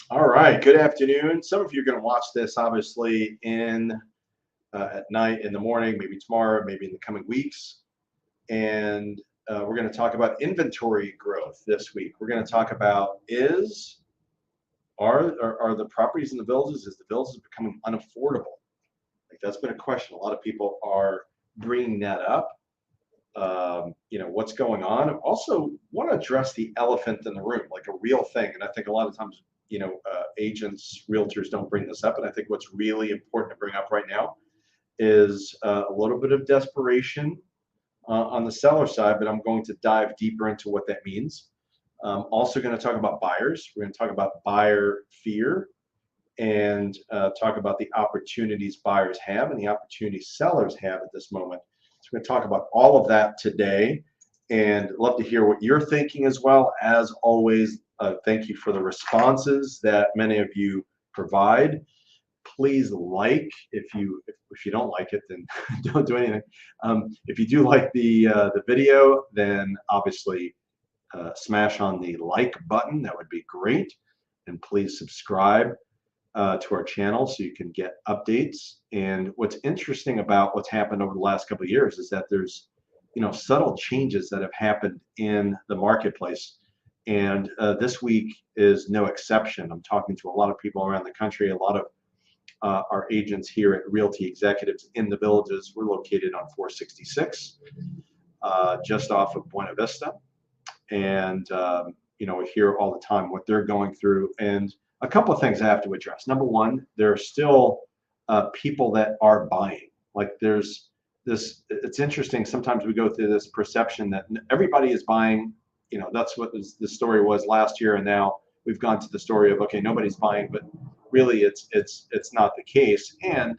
All right, good afternoon. Some of you are going to watch this obviously in at night, in the morning, maybe tomorrow, maybe in the coming weeks. And we're going to talk about inventory growth this week. We're going to talk about are the properties in the villages, is the villages becoming unaffordable? Like that's been a question. A lot of people are bringing that up. What's going on. Also, want to address the elephant in the room, like a real thing. And I think a lot of times, agents, realtors don't bring this up. And I think what's really important to bring up right now is a little bit of desperation on the seller side, but I'm going to dive deeper into what that means. Also going to talk about buyers. We're going to talk about buyer fear and talk about the opportunities buyers have and the opportunities sellers have at this moment. So we're going to talk about all of that today and love to hear what you're thinking as well. As always, thank you for the responses that many of you provide. Please like. If you don't like it, then don't do anything. If you do like the video, then obviously smash on the like button. That would be great. And please subscribe to our channel so you can get updates. And what's interesting about what's happened over the last couple of years is that there's subtle changes that have happened in the marketplace. And this week is no exception. I'm talking to a lot of people around the country, a lot of our agents here at Realty Executives in the Villages. We're located on 466, just off of Buena Vista. And, we hear all the time what they're going through. And a couple of things I have to address. Number one, there are still people that are buying. Like there's this, it's interesting. Sometimes we go through this perception that everybody is buying. That's what the story was last year. And now we've gone to the story of, okay, nobody's buying, but really it's not the case. And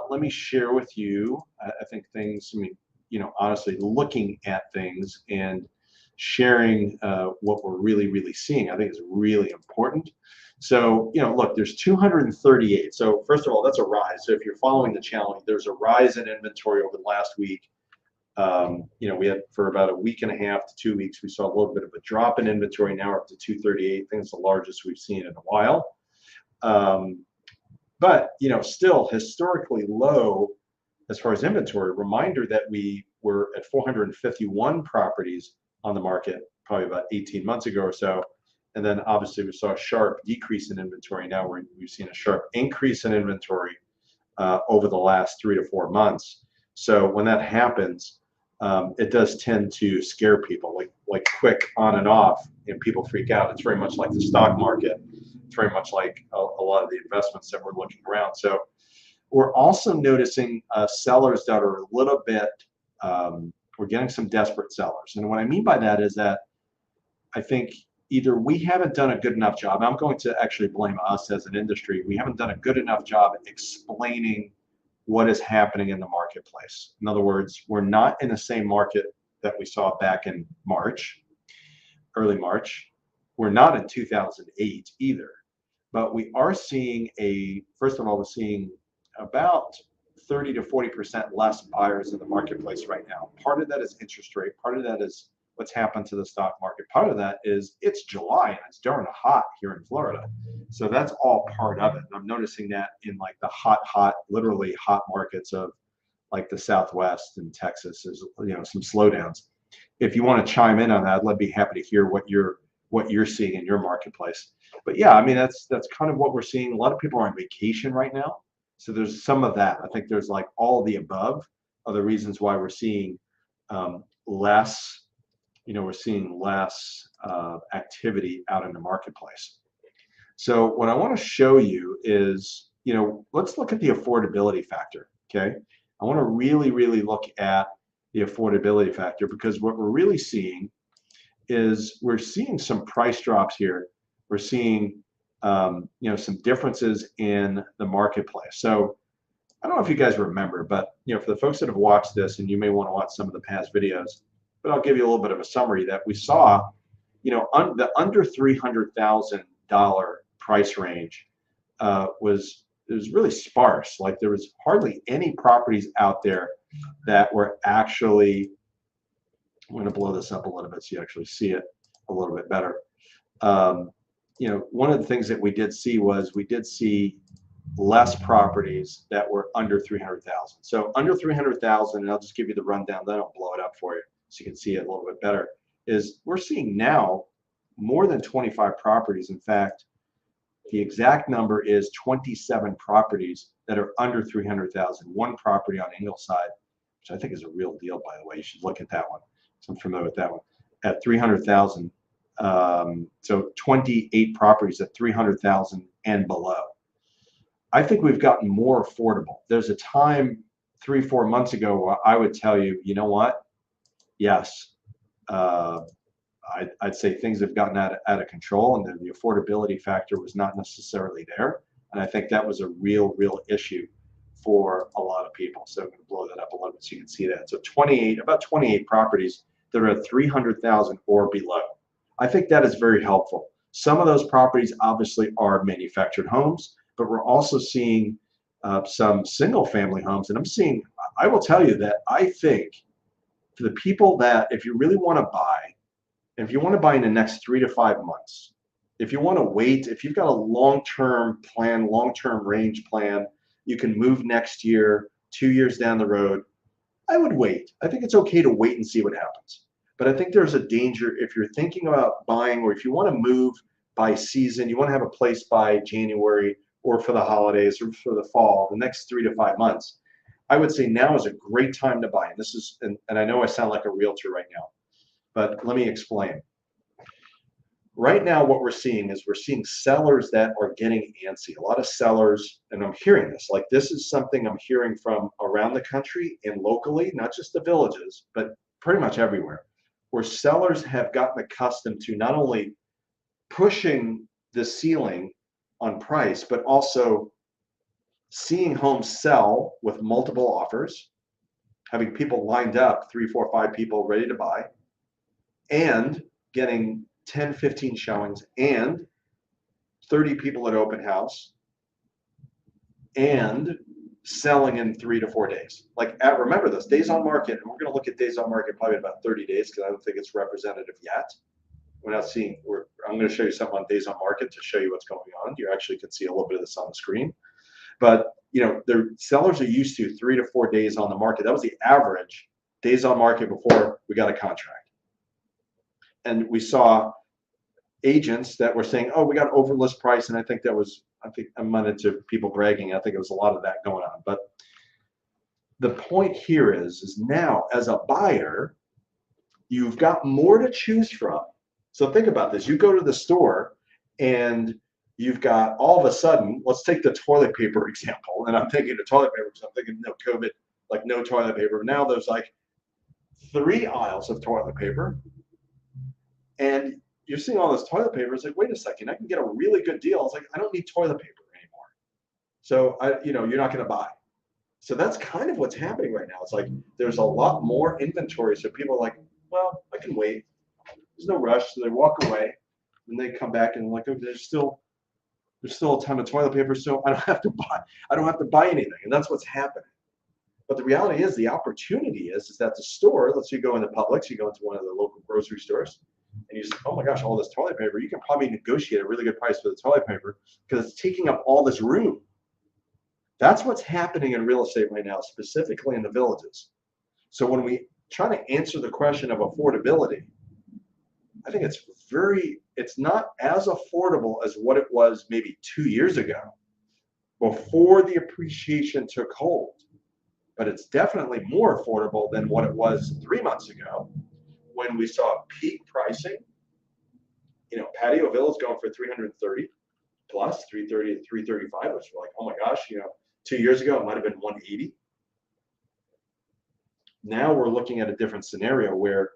let me share with you, I think things, honestly looking at things and sharing what we're really seeing, I think is really important. So, look, there's 238. So first of all, that's a rise. So if you're following the channel, there's a rise in inventory over the last week. We had for about a week and a half to 2 weeks, we saw a little bit of a drop in inventory. Now we're up to 238. I think it's the largest we've seen in a while. But, still historically low as far as inventory. Reminder that we were at 451 properties on the market probably about 18 months ago or so. And then obviously we saw a sharp decrease in inventory. Now we've seen a sharp increase in inventory over the last 3 to 4 months. So when that happens, it does tend to scare people, like quick on and off, and people freak out. It's very much like the stock market. It's very much like a lot of the investments that we're looking around. So we're also noticing sellers that are a little bit, we're getting some desperate sellers. And what I mean by that is that I think either we haven't done a good enough job. I'm going to actually blame us as an industry. We haven't done a good enough job at explaining what is happening in the marketplace. In other words, we're not in the same market that we saw back in March, early March. We're not in 2008 either. But we are seeing first of all, we're seeing about 30 to 40% less buyers in the marketplace right now. Part of that is interest rate. Part of that is what's happened to the stock market. Part of that is it's July and it's darn hot here in Florida. So that's all part of it. And I'm noticing that in like the literally hot markets of like the Southwest and Texas, there's some slowdowns. If you want to chime in on that, I'd be happy to hear what you're seeing in your marketplace. But yeah, I mean that's kind of what we're seeing. A lot of people are on vacation right now. So there's some of that. I think there's like all of the above are the reasons why we're seeing less, activity out in the marketplace. So what I want to show you is, let's look at the affordability factor, okay? I want to really look at the affordability factor because what we're really seeing is we're seeing some price drops here. We're seeing some differences in the marketplace. So I don't know if you guys remember, but for the folks that have watched this, and you may want to watch some of the past videos, but I'll give you a little bit of a summary that we saw, the under $300,000 price range was really sparse. Like there was hardly any properties out there that were actually, I'm going to blow this up a little bit so you actually see it a little bit better. one of the things that we did see was we did see less properties that were under 300,000. So under 300,000, and I'll just give you the rundown, then I'll blow it up for you so you can see it a little bit better, is we're seeing now more than 25 properties. In fact, the exact number is 27 properties that are under 300,000. One property on Ingleside, which I think is a real deal, by the way. You should look at that one. So I'm familiar with that one. At 300,000, so 28 properties at 300,000 and below. I think we've gotten more affordable. There's a time 3-4 months ago where I would tell you, you know what? Yes, I'd say things have gotten out of control, and the affordability factor was not necessarily there. And I think that was a real issue for a lot of people. So I'm going to blow that up a little bit so you can see that. So about 28 properties that are at 300,000 or below. I think that is very helpful. Some of those properties obviously are manufactured homes, but we're also seeing some single family homes. And I will tell you that I think for the people that, if you really want to buy, if you want to buy in the next 3 to 5 months, if you want to wait, if you've got a long-term plan, long-term range plan, you can move next year, 2 years down the road, I would wait. I think it's okay to wait and see what happens. But I think there's a danger if you're thinking about buying, or if you want to move by season, you want to have a place by January or for the holidays or for the fall, the next 3 to 5 months, I would say now is a great time to buy. And this is, and I know I sound like a realtor right now, but let me explain. Right now, what we're seeing is we're seeing sellers that are getting antsy. A lot of sellers, and I'm hearing this, like this is something I'm hearing from around the country and locally, not just the villages, but pretty much everywhere, where sellers have gotten accustomed to not only pushing the ceiling on price, but also seeing homes sell with multiple offers, having people lined up, 3, 4, 5 people ready to buy, and getting 10, 15 showings and 30 people at open house, and selling in 3 to 4 days. Like, remember this, days on market, and we're going to look at days on market probably about 30 days because I don't think it's representative yet. We're not seeing, I'm going to show you something on days on market to show you what's going on. You actually can see a little bit of this on the screen. But, the sellers are used to 3 to 4 days on the market. That was the average days on market before we got a contract. And we saw agents that were saying, oh, we got over list price. And I think I'm into people bragging. I think it was a lot of that going on. But the point here is now as a buyer, you've got more to choose from. So think about this. You go to the store and you've got all of a sudden, let's take the toilet paper example. And I'm thinking of toilet paper because I'm thinking, no, COVID, like no toilet paper. Now there's like 3 aisles of toilet paper. And you're seeing all this toilet paper. It's like, wait a second, I can get a really good deal. It's like, I don't need toilet paper anymore. So, you're not going to buy. So that's kind of what's happening right now. It's like there's a lot more inventory. So people are like, well, I can wait. There's no rush. So they walk away and they come back and like, oh, there's still a ton of toilet paper. So I don't have to buy anything. And that's what's happening. But the reality is the opportunity is that the store, let's say you go into Publix, you go into one of the local grocery stores, and you say, oh my gosh, all this toilet paper, you can probably negotiate a really good price for the toilet paper because it's taking up all this room. That's what's happening in real estate right now, specifically in the villages. So when we try to answer the question of affordability, I think it's not as affordable as what it was maybe 2 years ago before the appreciation took hold. But it's definitely more affordable than what it was 3 months ago when we saw peak pricing. Patio villas going for 330 plus, 330 to 335, which we're like, oh my gosh, 2 years ago it might have been 180. Now we're looking at a different scenario where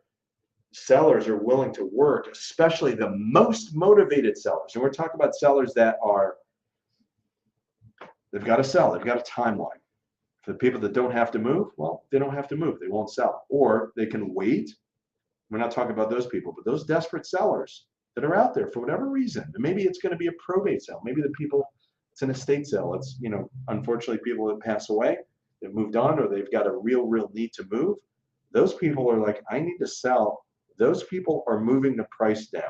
sellers are willing to work, especially the most motivated sellers. And we're talking about sellers that they've got to sell, they've got a timeline. For the people that don't have to move, well, they don't have to move, they won't sell. Or they can wait. We're not talking about those people, but those desperate sellers that are out there for whatever reason. And maybe it's going to be a probate sale. Maybe it's an estate sale. It's, unfortunately people that pass away, they've moved on, or they've got a real need to move. Those people are like, I need to sell. Those people are moving the price down.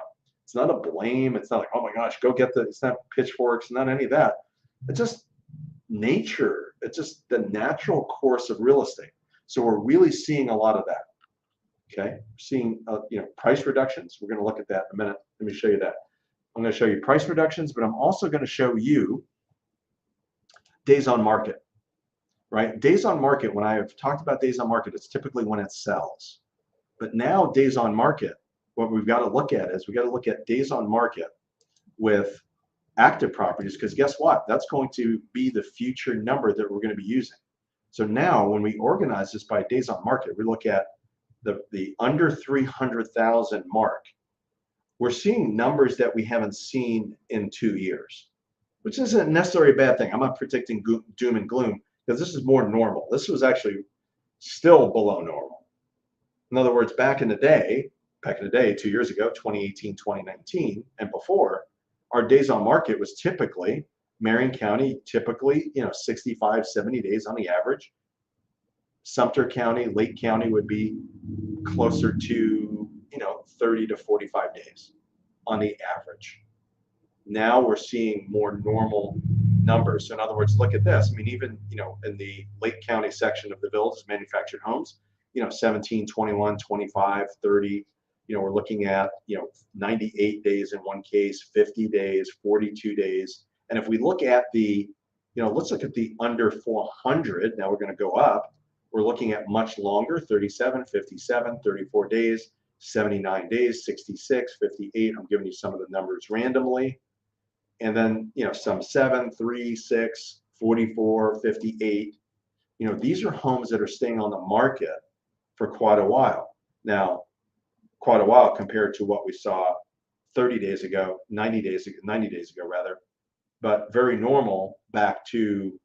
It's not a blame. It's not like, oh my gosh, go get it's not pitchforks, not any of that. It's just nature. It's just the natural course of real estate. So we're really seeing a lot of that. Okay, seeing price reductions. We're going to look at that in a minute. Let me show you that. I'm going to show you price reductions, but I'm also going to show you days on market. Right? Days on market, when I have talked about days on market, it's typically when it sells. But now days on market, what we've got to look at is we've got to look at days on market with active properties, because guess what? That's going to be the future number that we're going to be using. So now when we organize this by days on market, we look at the under 300,000 mark. We're seeing numbers that we haven't seen in 2 years, which isn't necessarily a bad thing. I'm not predicting doom and gloom, because this is more normal. This was actually still below normal. In other words, back in the day, 2 years ago, 2018, 2019, and before, our days on market was typically, Marion County, typically, 65, 70 days on the average. Sumter County, Lake County would be closer to, 30 to 45 days on the average. Now we're seeing more normal numbers. So in other words, look at this. I mean, even, in the Lake County section of the Villages manufactured homes, 17, 21, 25, 30, we're looking at, 98 days in one case, 50 days, 42 days. And if we look at let's look at the under 400. Now we're going to go up. We're looking at much longer, 37, 57, 34 days, 79 days, 66, 58. I'm giving you some of the numbers randomly. And then, some 7, 3, 6, 44, 58. These are homes that are staying on the market for quite a while. Now, quite a while compared to what we saw 30 days ago, 90 days ago rather, but very normal back to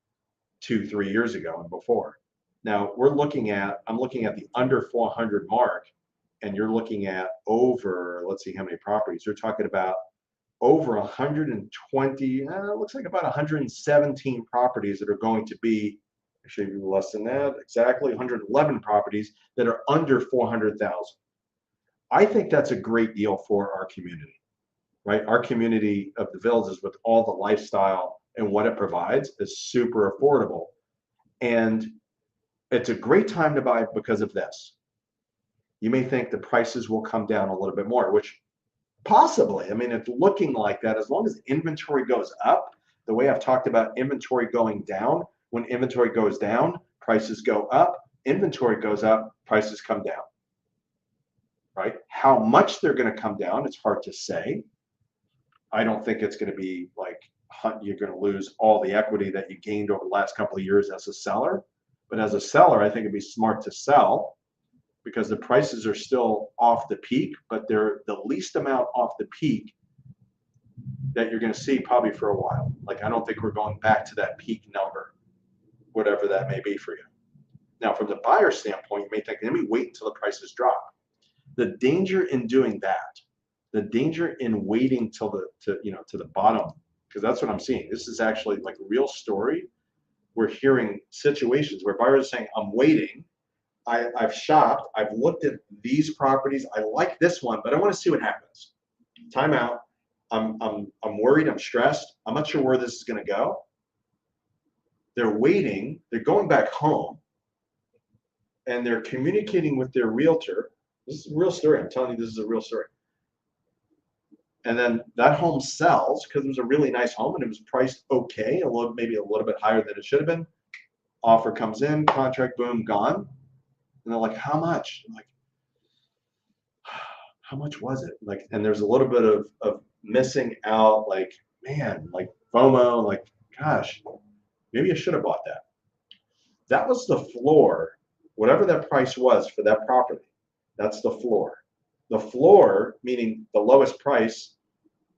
2-3 years ago and before. Now I'm looking at the under 400 mark, and you're looking at over, let's see how many properties. You're talking about over 120, it looks like about 117 properties that are going to be, actually less than that, exactly 111 properties that are under 400,000. I think that's a great deal for our community, right? Our community of the Villages, with all the lifestyle and what it provides, is super affordable. And it's a great time to buy because of this. You may think the prices will come down a little bit more, which possibly, I mean, it's looking like that. As long as inventory goes up, the way I've talked about inventory going down, when inventory goes down, prices go up. Inventory goes up, prices come down. Right? How much they're going to come down, it's hard to say. I don't think it's going to be like you're going to lose all the equity that you gained over the last couple of years as a seller. But as a seller, I think it'd be smart to sell, because the prices are still off the peak, but they're the least amount off the peak that you're going to see probably for a while. Like, I don't think we're going back to that peak number, whatever that may be for you. Now, from the buyer standpoint, you may think, let me wait until the prices drop. The danger in doing that, the danger in waiting till to the bottom, because that's what I'm seeing. This is actually like a real story. We're hearing situations where buyers are saying, I'm waiting. I've shopped. I've looked at these properties. I like this one, but I want to see what happens. Time out. I'm worried. I'm stressed. I'm not sure where this is going to go. They're waiting. They're going back home, and they're communicating with their realtor. This is a real story. I'm telling you, this is a real story. And then that home sells because it was a really nice home and it was priced okay, maybe a little bit higher than it should have been. Offer comes in, contract, boom, gone. And they're like, how much? I'm like, how much was it? Like, and there's a little bit of missing out, like, man, like FOMO, like, gosh, maybe I should have bought that. That was the floor, whatever that price was for that property. That's the floor. The floor, meaning the lowest price,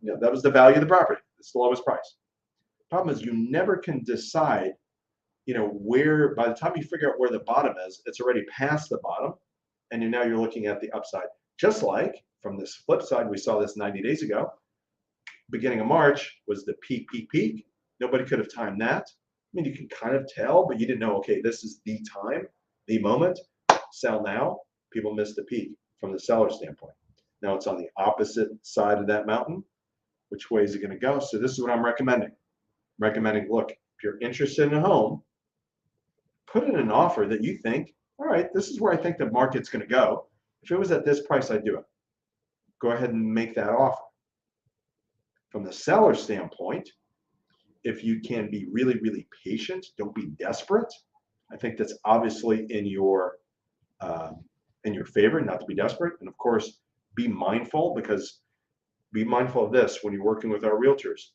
that was the value of the property. It's the lowest price. Problem is, you never can decide, where, by the time you figure out where the bottom is, it's already past the bottom, and now you're looking at the upside. Just like from this flip side, we saw this 90 days ago. Beginning of March was the peak. Nobody could have timed that. I mean, you can kind of tell, but you didn't know, okay, this is the time, the moment, sell now. People missed the peak from the seller standpoint. Now it's on the opposite side of that mountain. Which way is it going to go? So this is what I'm recommending. Look, if you're interested in a home, put in an offer that you think, all right, this is where I think the market's going to go. If it was at this price, I'd do it. Go ahead and make that offer. From the seller standpoint, if you can be really, really patient, don't be desperate. I think that's obviously in your favor, not to be desperate. And of course, be mindful, because be mindful of this when you're working with our realtors.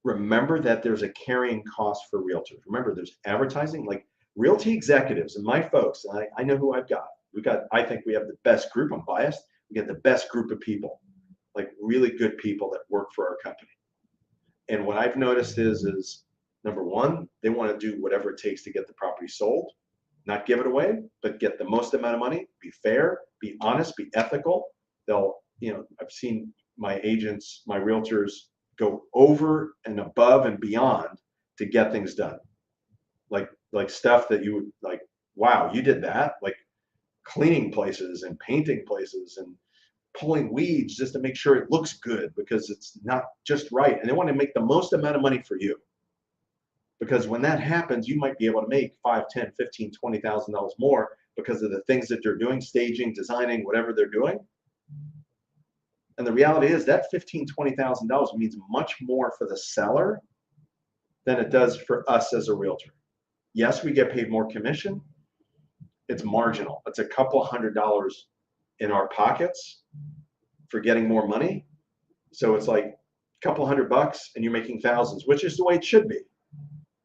Remember that there's a carrying cost for realtors. Remember, there's advertising, like realty executives and my folks. I know who I've got. I think we have the best group. I'm biased. We get the best group of people, like really good people that work for our company. And what I've noticed is number one, they want to do whatever it takes to get the property sold, not give it away, but get the most amount of money, be fair, be honest, be ethical. I've seen my agents, my realtors go over and above and beyond to get things done. Like stuff that you would like, wow, you did that, like cleaning places and painting places and pulling weeds just to make sure it looks good, because it's not just right. And they want to make the most amount of money for you. Because when that happens, you might be able to make $5, $10, $15, $20,000 more because of the things that they're doing, staging, designing, whatever they're doing. And the reality is that $15,000, $20,000 means much more for the seller than it does for us as a realtor. Yes, we get paid more commission. It's marginal. It's a couple $100 in our pockets for getting more money. So it's like a couple $100 and you're making thousands, which is the way it should be.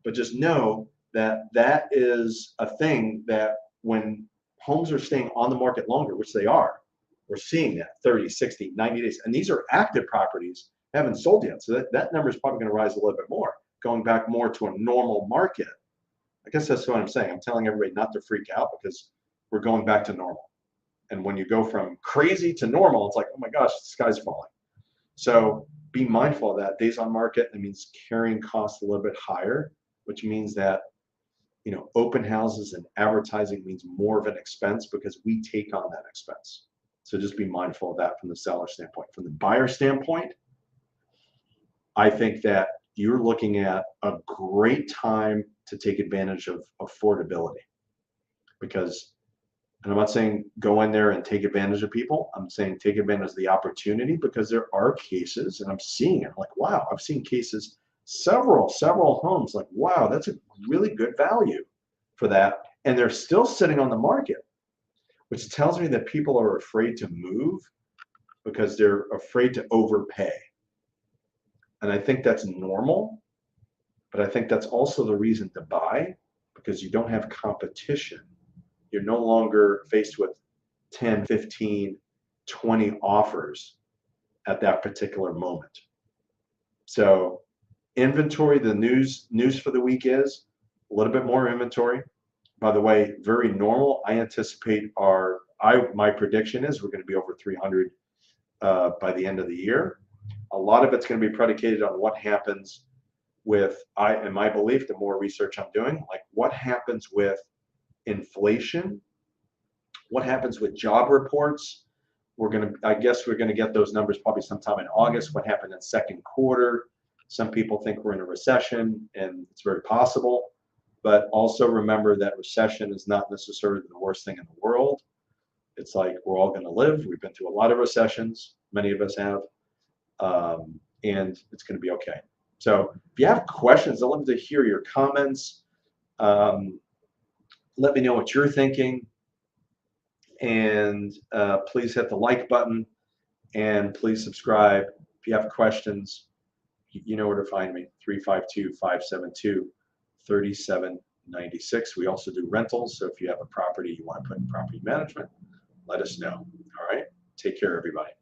But just know that that is a thing that when homes are staying on the market longer, which they are, we're seeing that 30, 60, 90 days. And these are active properties, haven't sold yet. So that number is probably going to rise a little bit more, going back more to a normal market. I guess that's what I'm saying. I'm telling everybody not to freak out, because we're going back to normal. And when you go from crazy to normal, it's like, oh my gosh, the sky's falling. So be mindful of that. Days on market, that means carrying costs a little bit higher, which means that, open houses and advertising means more of an expense because we take on that expense. So just be mindful of that from the seller standpoint. From the buyer standpoint, I think that you're looking at a great time to take advantage of affordability, because, and I'm not saying go in there and take advantage of people. I'm saying take advantage of the opportunity, because there are cases, and I'm seeing it, like, wow, I've seen cases, several homes, like, wow, that's a really good value for that. And they're still sitting on the market, which tells me that people are afraid to move because they're afraid to overpay. And I think that's normal, but I think that's also the reason to buy, because you don't have competition. You're no longer faced with 10, 15, 20 offers at that particular moment. So inventory, the news for the week is a little bit more inventory. By the way, very normal. I anticipate my prediction is we're going to be over 300 by the end of the year. A lot of it's going to be predicated on what happens with, in my belief, the more research I'm doing, like what happens with inflation, what happens with job reports. I guess we're going to get those numbers probably sometime in August. What happened in second quarter? Some people think we're in a recession, and it's very possible. But also remember that recession is not necessarily the worst thing in the world. It's like we're all going to live. We've been through a lot of recessions. Many of us have. And it's going to be okay. So if you have questions, I'd love to hear your comments. Let me know what you're thinking. And please hit the like button. And please subscribe. If you have questions, you know where to find me, 352-572-3796. We also do rentals. So if you have a property you want to put in property management, let us know. All right. Take care, everybody.